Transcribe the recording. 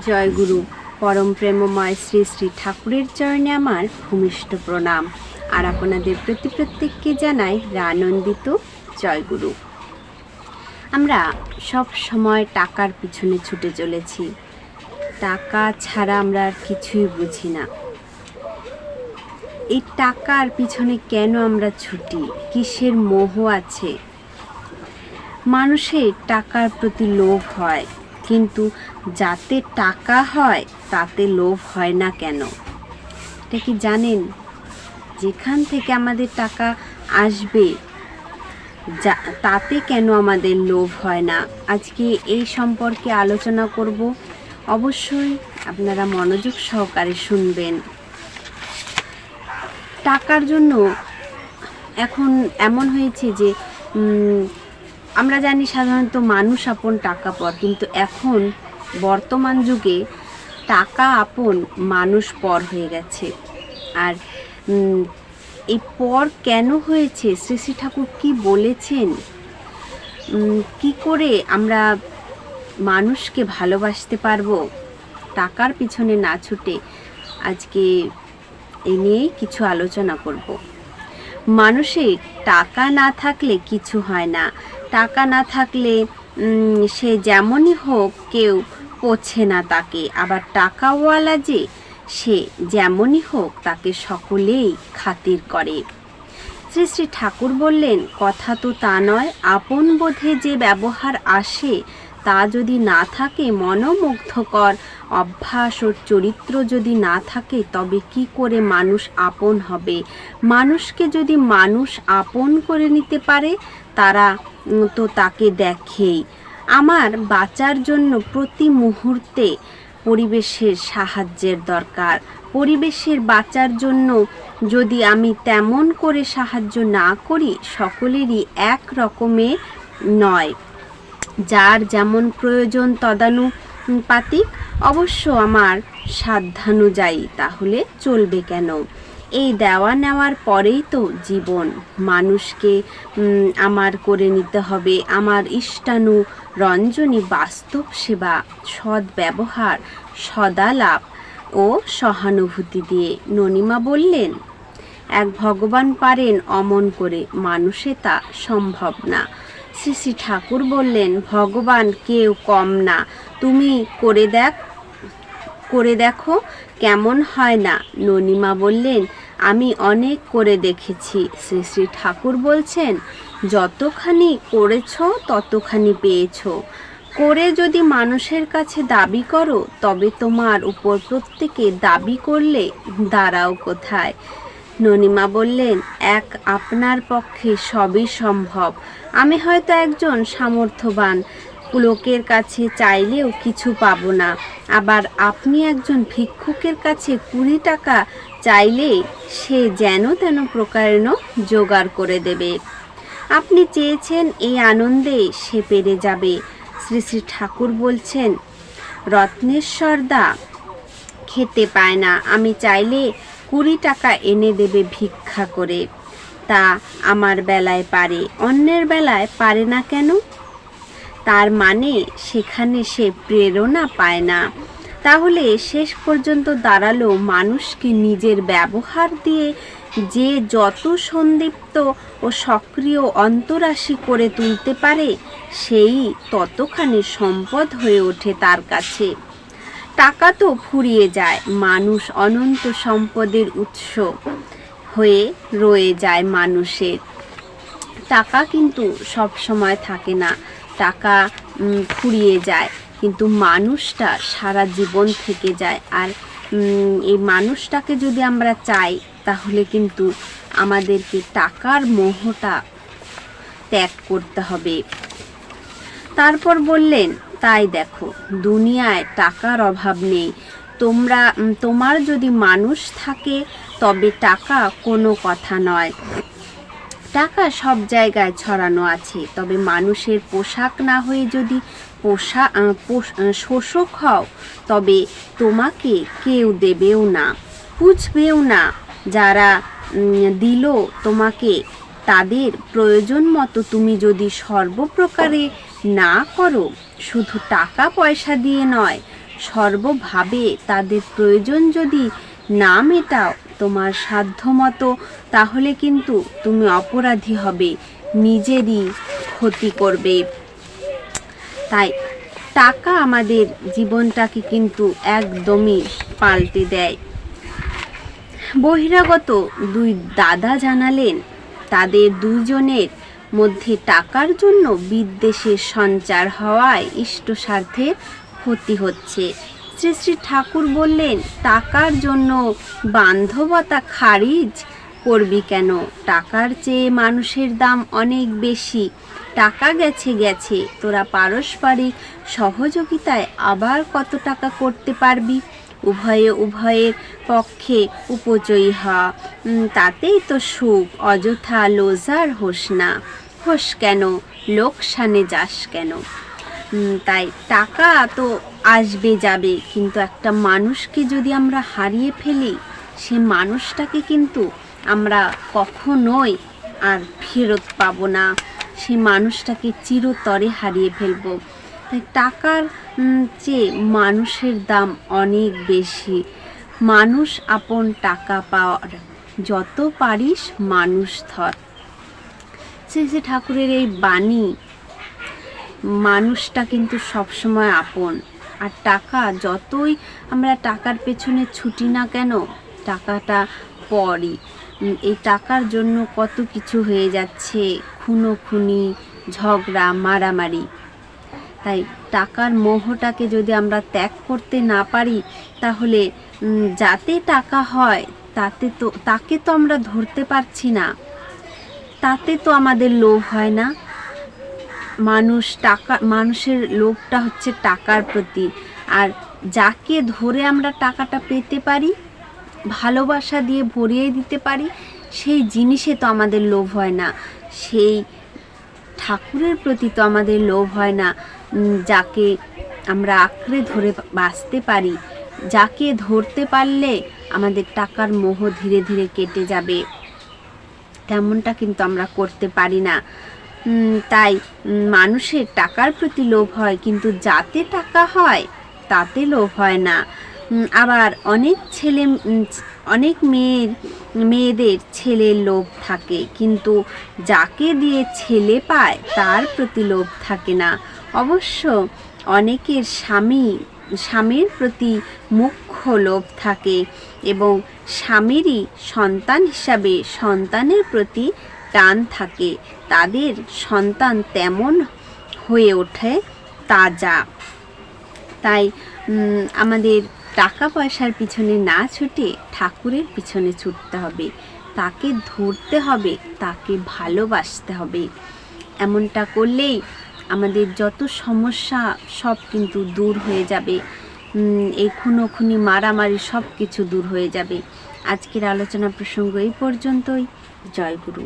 জয় গুরু। পরম প্রেমময় শ্রী শ্রী ঠাকুরের চরণে আমার ভূমিষ্ঠ প্রণাম। আর আপনাদের প্রত্যেককে জানাই আনন্দিত জয় গুরু। আমরা সব সময় টাকার পিছনে ছুটে চলেছি। টাকা ছাড়া আমরা আর কিছুই বুঝি না। এই টাকার পিছনে কেন আমরা ছুটি? কিসের মোহ আছে? মানুষের টাকার প্রতি লোভ হয়, কিন্তু যাতে টাকা হয় তাতে লোভ হয় না কেন? এটা কি জানেন? যেখান থেকে আমাদের টাকা আসবে তাতে কেন আমাদের লোভ হয় না? আজকে এই সম্পর্কে আলোচনা করব। অবশ্যই আপনারা মনোযোগ সহকারে শুনবেন। টাকার জন্য এখন এমন হয়েছে যে আমরা জানি সাধারণত মানুষ আপন টাকা পর, কিন্তু এখন বর্তমান যুগে টাকা আপন মানুষ পর হয়ে গেছে। আর এই পর কেন হয়েছে? শ্রী শ্রী ঠাকুর কি বলেছেন? কি করে আমরা মানুষকে ভালোবাসতে পারবো টাকার পিছনে না ছুটে? আজকে এই নিয়েই কিছু আলোচনা করব। মানুষের টাকা না থাকলে কিছু হয় না। টাকা না থাকলে সে যেমনই হোক কেউ পোছে না তাকে। আবার টাকাওয়ালা যে সে যেমনই হোক তাকে সকলেই খাতির করে। শ্রী শ্রী ঠাকুর বললেন, কথা তো তা নয়, আপন বোধে যে ব্যবহার আসে তা যদি না থাকে, মনোমুগ্ধকর অভ্যাস ও চরিত্র যদি না থাকে, তবে কি করে মানুষ আপন হবে? মানুষকে যদি মানুষ আপন করে নিতে পারে, তারা তো তাকে দেখেই। আমার বাঁচার জন্য প্রতি মুহূর্তে পরিবেশের সাহায্যের দরকার। পরিবেশের বাঁচার জন্য যদি আমি তেমন করে সাহায্য না করি, সকলেরই এক রকমের নয়। যার যেমন প্রয়োজন তদানুপাতিক, অবশ্য আমার সাধ্যানুযায়ী, তাহলে চলবে কেন? এই দেওয়া নেওয়ার পরেই তো জীবন। মানুষকে আমার করে নিতে হবে আমার ইষ্টানুরঞ্জনী বাস্তব সেবা, সৎ ব্যবহার, সদালাপ ও সহানুভূতি দিয়ে। ননিমা বললেন, এক ভগবান পারেন অমন করে, মানুষে তা সম্ভব না। শ্রী শ্রী ঠাকুর বললেন, ভগবান কেউ কম না, তুমি করে দেখো কেমন হয় না। ননিমা বললেন, আমি অনেক করে দেখেছি। শ্রী শ্রী ঠাকুর বলছেন, যতখানি করেছ ততখানি পেয়েছ। করে যদি মানুষের কাছে দাবি করো, তবে তোমার উপর প্রত্যেকে দাবি করলে দাঁড়াও কোথায়? ননিমা বললেন, এক আপনার পক্ষে সবই সম্ভব। আমি হয়তো একজন সামর্থ্যবান, লোকের কাছে চাইলেও কিছু পাবো না। আবার আপনি একজন ভিক্ষুকের কাছে 20 টাকা চাইলে সে যেন তেন প্রকারেণ জোগাড় করে দেবে। আপনি চেয়েছেন এই আনন্দে সে পেরে যাবে। শ্রী শ্রী ঠাকুর বলছেন, রত্নেশ্বরদা খেতে পায় না, আমি চাইলে 20 টাকা এনে দেবে ভিক্ষা করে। তা আমার বেলায় পারে, অন্যের বেলায় পারে না কেন? তার মানে সেখানে সে প্রেরণা পায় না। তাহলে শেষ পর্যন্ত দাঁড়ালো, মানুষকে নিজের ব্যবহার দিয়ে যে যত সন্দীপ্ত ও সক্রিয় অন্তরাশী করে তুলতে পারে, সেই ততখানি সম্পদ হয়ে ওঠে তার কাছে। টাকা তো ফুরিয়ে যায়, মানুষ অনন্ত সম্পদের উৎস হয়ে রয়ে যায় মানুষের। টাকা কিন্তু সব সময় থাকে না, টাকা ফুরিয়ে যায়, কিন্তু মানুষটা সারা জীবন থেকে যায়। আর এই মানুষটাকে যদি আমরা চাই, তাহলে কিন্তু আমাদেরকে টাকার মোহটা ত্যাগ করতে হবে। তারপর বললেন, তাই দেখো, দুনিয়ায় টাকার অভাব নেই। তোমার যদি মানুষ থাকে, তবে টাকা কোনো কথা নয়। টাকা সব জায়গায় ছড়ানো আছে, তবে মানুষের পোশাক না হয়ে যদি শোষক হও, তবে তোমাকে কেউ দেবেও না, পুছবেও না। যারা দিল তোমাকে, তাদের প্রয়োজন মতো তুমি যদি সর্বপ্রকারে না করো, শুধু টাকা পয়সা দিয়ে নয়, সর্বভাবে তাদের প্রয়োজন যদি না মেটাও তোমার সাধ্যমতো, তাহলে কিন্তু তুমি অপরাধী হবে, নিজেরই ক্ষতি করবে। তাই টাকা আমাদের জীবনটাকে কিন্তু একদমই পাল্টে দেয়। বহিরাগত দুই দাদা জানালেন তাদের দুজনের মধ্যে টাকার জন্য বিদ্বেষের সঞ্চার হওয়ায় ইষ্ট স্বার্থের ক্ষতি হচ্ছে। শ্রী শ্রী ঠাকুর বললেন, টাকার জন্য বান্ধবতা খারিজ করবি কেন? টাকার চেয়ে মানুষের দাম অনেক বেশি। টাকা গেছে গেছে, তোরা পারস্পরিক সহযোগিতায় আবার কত টাকা করতে পারবি? উভয়ের পক্ষে উপজয়ী হওয়া, তাতেই তো সুখ। অযথা লোজার হোস না, হোস কেন, লোকসানে যাস কেন? তাই টাকা তো আসবে যাবে, কিন্তু একটা মানুষকে যদি আমরা হারিয়ে ফেলি, সে মানুষটাকে কিন্তু আমরা কখনোই আর ফেরত পাবো না। সে মানুষটাকে চিরতরে হারিয়ে ফেলবো। তাই টাকার চেয়ে মানুষের দাম অনেক বেশি। মানুষ আপন টাকা পাওয়ার, যত পারিস মানুষ ধর। শ্রী শ্রী ঠাকুরের এই বাণী, মানুষটা কিন্তু সবসময় আপন। আর টাকা যতই আমরা টাকার পেছনে ছুটি না কেন, টাকাটা পরই। এই টাকার জন্য কত কিছু হয়ে যাচ্ছে, খুনোখুনি, ঝগড়া, মারামারি। তাই টাকার মোহটাকে যদি আমরা ত্যাগ করতে না পারি, তাহলে যাতে টাকা হয় তাকে তো আমরা ধরতে পারছি না, তাতে তো আমাদের লোভ হয় না। মানুষের লোভটা হচ্ছে টাকার প্রতি। আর যাকে ধরে আমরা টাকাটা পেতে পারি, ভালোবাসা দিয়ে ভরিয়ে দিতে পারি, সেই জিনিসে তো আমাদের লোভ হয় না। সেই ঠাকুরের প্রতি তো আমাদের লোভ হয় না, যাকে আমরা আঁকড়ে ধরে বাঁচতে পারি, যাকে ধরতে পারলে আমাদের টাকার মোহ ধীরে ধীরে কেটে যাবে, তেমনটা কিন্তু আমরা করতে পারি না। তাই মানুষের টাকার প্রতি লোভ হয়, কিন্তু যাতে টাকা হয় তাতে লোভ হয় না। আবার অনেক মেয়েদের ছেলের লোভ থাকে, কিন্তু যাকে দিয়ে ছেলে পায় তার প্রতি লোভ থাকে না। অবশ্য অনেকের স্বামীর প্রতি মুখ্য লোভ থাকে, এবং স্বামীরই সন্তান হিসাবে সন্তানের প্রতি টান থাকে। তাদের সন্তান তেমন হয়ে ওঠে তাজা। তাই আমাদের টাকা পয়সার পিছনে না ছুটে ঠাকুরের পিছনে ছুটতে হবে, তাকে ধরতে হবে, তাকে ভালোবাসতে হবে। এমনটা করলেই আমাদের যত সমস্যা সব কিন্তু দূর হয়ে যাবে। এই খুনোখুনি, মারামারি সব কিছু দূর হয়ে যাবে। আজকের আলোচনা প্রসঙ্গ এই পর্যন্তই। জয় গুরু।